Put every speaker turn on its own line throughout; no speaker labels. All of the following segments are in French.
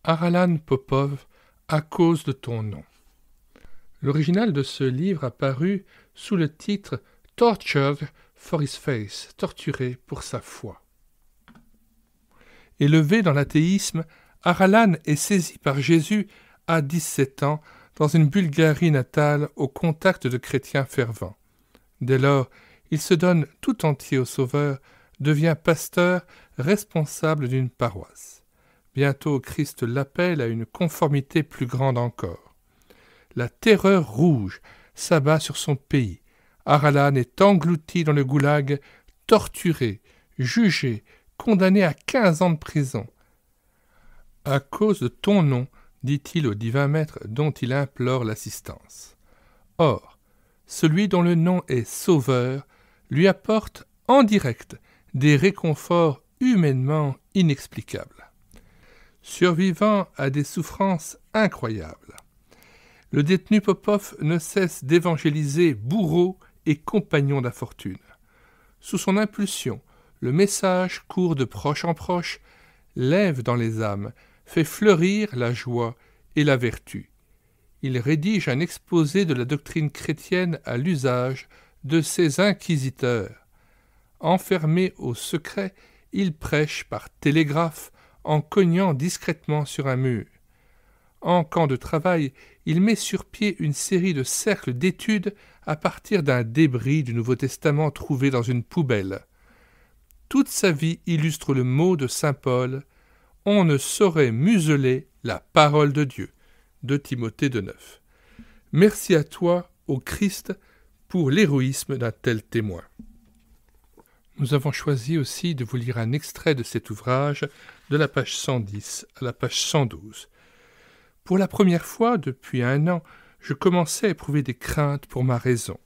Harlan Popov, à cause de ton nom. L'original de ce livre a paru sous le titre Tortured for his faith, torturé pour sa foi. Élevé dans l'athéisme, Harlan est saisi par Jésus à 17 ans dans une Bulgarie natale au contact de chrétiens fervents. Dès lors, il se donne tout entier au Sauveur, devient pasteur, responsable d'une paroisse. Bientôt, Christ l'appelle à une conformité plus grande encore. La terreur rouge s'abat sur son pays. Harlan est englouti dans le goulag, torturé, jugé, condamné à 15 ans de prison. « À cause de ton nom, dit-il au divin maître dont il implore l'assistance. Or, celui dont le nom est Sauveur lui apporte en direct des réconforts humainement inexplicables. Survivant à des souffrances incroyables, le détenu Popov ne cesse d'évangéliser bourreaux et compagnons d'infortune. Sous son impulsion, le message court de proche en proche, lève dans les âmes, fait fleurir la joie et la vertu. Il rédige un exposé de la doctrine chrétienne à l'usage de ses inquisiteurs. Enfermé au secret, il prêche par télégraphe en cognant discrètement sur un mur. En camp de travail, il met sur pied une série de cercles d'études à partir d'un débris du Nouveau Testament trouvé dans une poubelle. Toute sa vie illustre le mot de saint Paul « On ne saurait museler la parole de Dieu » de Timothée 2,9. Merci à toi, ô Christ, pour l'héroïsme d'un tel témoin. Nous avons choisi aussi de vous lire un extrait de cet ouvrage de la page 110 à la page 112. Pour la première fois depuis 1 an, je commençais à éprouver des craintes pour ma raison.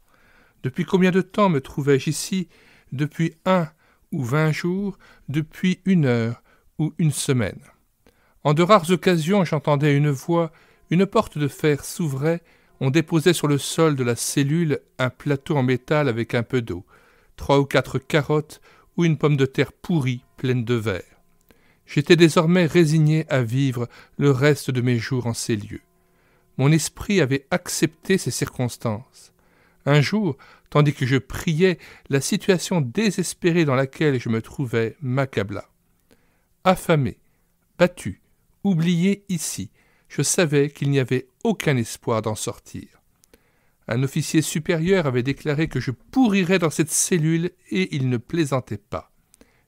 Depuis combien de temps me trouvais-je ici? Depuis 1 ou 20 jours, depuis 1 heure ou 1 semaine. En de rares occasions, j'entendais une voix, une porte de fer s'ouvrait, on déposait sur le sol de la cellule un plateau en métal avec un peu d'eau, 3 ou 4 carottes ou une pomme de terre pourrie pleine de verre. J'étais désormais résigné à vivre le reste de mes jours en ces lieux. Mon esprit avait accepté ces circonstances. Un jour, tandis que je priais, la situation désespérée dans laquelle je me trouvais m'accabla. Affamé, battu, oublié ici, je savais qu'il n'y avait aucun espoir d'en sortir. Un officier supérieur avait déclaré que je pourrirais dans cette cellule et il ne plaisantait pas.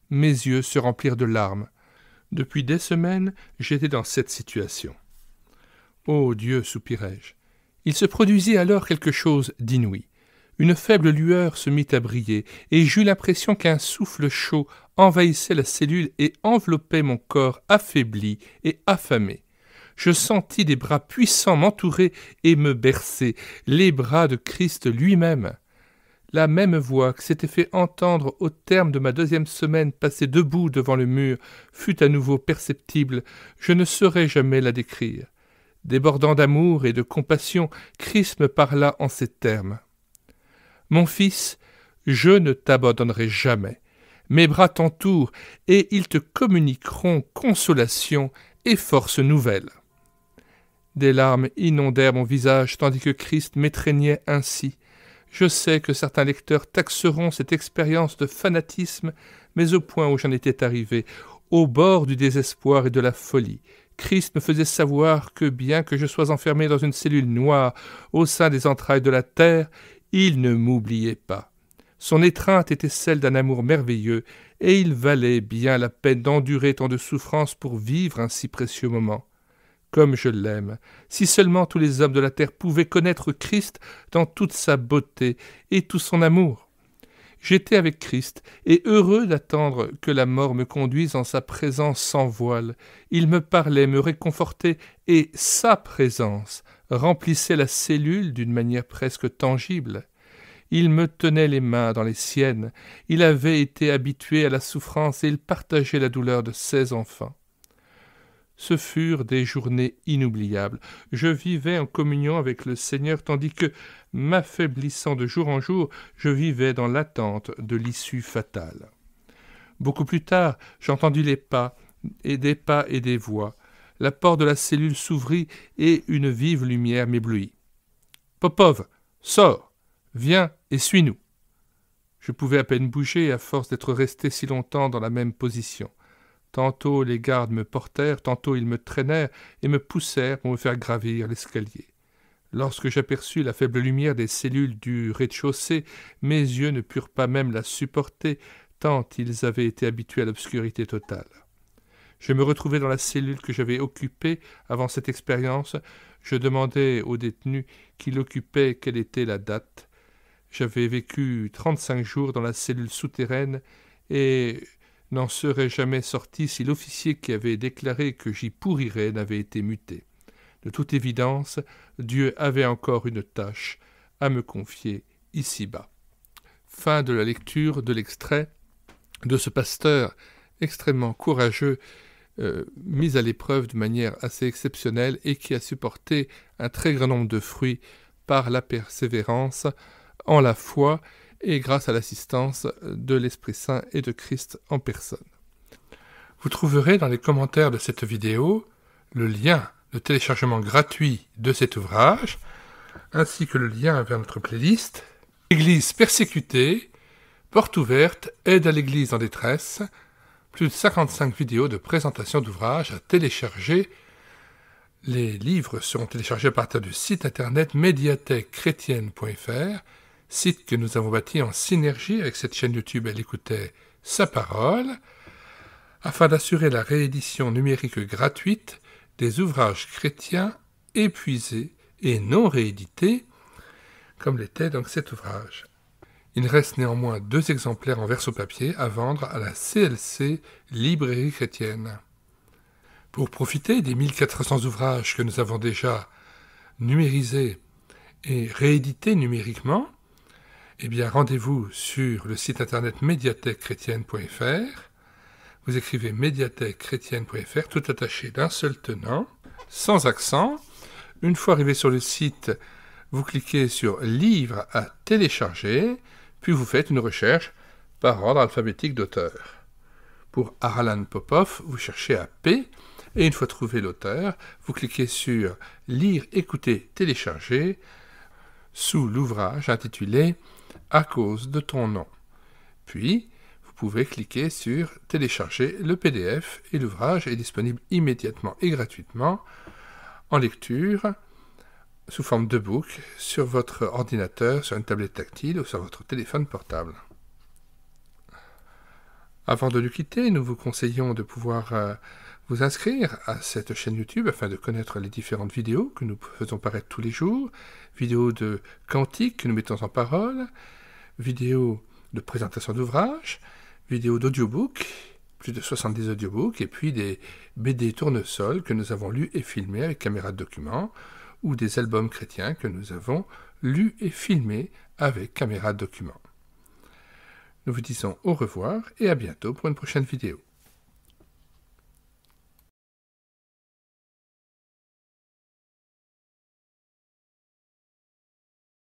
Mes yeux se remplirent de larmes. Depuis des semaines, j'étais dans cette situation. « Ô Dieu, soupirai-je !» Il se produisit alors quelque chose d'inouï. Une faible lueur se mit à briller, et j'eus l'impression qu'un souffle chaud envahissait la cellule et enveloppait mon corps affaibli et affamé. Je sentis des bras puissants m'entourer et me bercer, les bras de Christ lui-même. La même voix que s'était fait entendre au terme de ma 2e semaine passée debout devant le mur fut à nouveau perceptible, je ne saurais jamais la décrire. Débordant d'amour et de compassion, Christ me parla en ces termes. « Mon fils, je ne t'abandonnerai jamais. Mes bras t'entourent et ils te communiqueront consolation et force nouvelle. » Des larmes inondèrent mon visage tandis que Christ m'étreignait ainsi. Je sais que certains lecteurs taxeront cette expérience de fanatisme, mais au point où j'en étais arrivé, au bord du désespoir et de la folie, Christ me faisait savoir que bien que je sois enfermé dans une cellule noire au sein des entrailles de la terre, il ne m'oubliait pas. Son étreinte était celle d'un amour merveilleux, et il valait bien la peine d'endurer tant de souffrances pour vivre un si précieux moment. Comme je l'aime, si seulement tous les hommes de la terre pouvaient connaître Christ dans toute sa beauté et tout son amour. J'étais avec Christ, et heureux d'attendre que la mort me conduise en sa présence sans voile. Il me parlait, me réconfortait, et sa présence remplissait la cellule d'une manière presque tangible. Il me tenait les mains dans les siennes, il avait été habitué à la souffrance et il partageait la douleur de ses enfants. Ce furent des journées inoubliables. Je vivais en communion avec le Seigneur, tandis que, m'affaiblissant de jour en jour, je vivais dans l'attente de l'issue fatale. Beaucoup plus tard, j'entendis les pas et des voix. la porte de la cellule s'ouvrit et une vive lumière m'éblouit. « Popov, sors, viens et suis-nous !» Je pouvais à peine bouger à force d'être resté si longtemps dans la même position. Tantôt les gardes me portèrent, tantôt ils me traînèrent et me poussèrent pour me faire gravir l'escalier. Lorsque j'aperçus la faible lumière des cellules du rez-de-chaussée, mes yeux ne purent pas même la supporter, tant ils avaient été habitués à l'obscurité totale. Je me retrouvai dans la cellule que j'avais occupée avant cette expérience. Je demandai au détenu qui l'occupait quelle était la date. J'avais vécu 35 jours dans la cellule souterraine et n'en serais jamais sorti si l'officier qui avait déclaré que j'y pourrirais n'avait été muté. De toute évidence, Dieu avait encore une tâche à me confier ici-bas. Fin de la lecture de l'extrait de ce pasteur extrêmement courageux, mis à l'épreuve de manière assez exceptionnelle et qui a supporté un très grand nombre de fruits par la persévérance en la foi et grâce à l'assistance de l'Esprit Saint et de Christ en personne. Vous trouverez dans les commentaires de cette vidéo le lien de téléchargement gratuit de cet ouvrage, ainsi que le lien vers notre playlist « Église persécutée, porte ouverte, aide à l'Église en détresse », plus de 55 vidéos de présentation d'ouvrages à télécharger. Les livres seront téléchargés à partir du site internet médiathèquechrétienne.fr, site que nous avons bâti en synergie avec cette chaîne YouTube Elle écoutait sa parole, afin d'assurer la réédition numérique gratuite des ouvrages chrétiens épuisés et non réédités, comme l'était donc cet ouvrage. Il reste néanmoins 2 exemplaires en verso papier à vendre à la CLC Librairie Chrétienne. Pour profiter des 1400 ouvrages que nous avons déjà numérisés et réédités numériquement, eh bien, rendez-vous sur le site internet médiathèquechrétienne.fr. Vous écrivez médiathèquechrétienne.fr, tout attaché d'un seul tenant, sans accent. Une fois arrivé sur le site, vous cliquez sur « Livres à télécharger », puis vous faites une recherche par ordre alphabétique d'auteur. Pour Aralan Popov, vous cherchez à P, et une fois trouvé l'auteur, vous cliquez sur « Lire, écouter, télécharger » sous l'ouvrage intitulé « À cause de ton nom ». Puis, vous pouvez cliquer sur « Télécharger le PDF » et l'ouvrage est disponible immédiatement et gratuitement en lecture sous forme de book sur votre ordinateur, sur une tablette tactile ou sur votre téléphone portable. Avant de nous quitter, nous vous conseillons de pouvoir vous inscrire à cette chaîne YouTube afin de connaître les différentes vidéos que nous faisons paraître tous les jours, vidéos de cantiques que nous mettons en parole, vidéos de présentation d'ouvrages, vidéos d'audiobook, plus de 70 audiobooks, et puis des BD tournesol que nous avons lus et filmés avec caméra de document, ou des albums chrétiens que nous avons lus et filmés avec caméra de document. Nous vous disons au revoir et à bientôt pour une prochaine vidéo.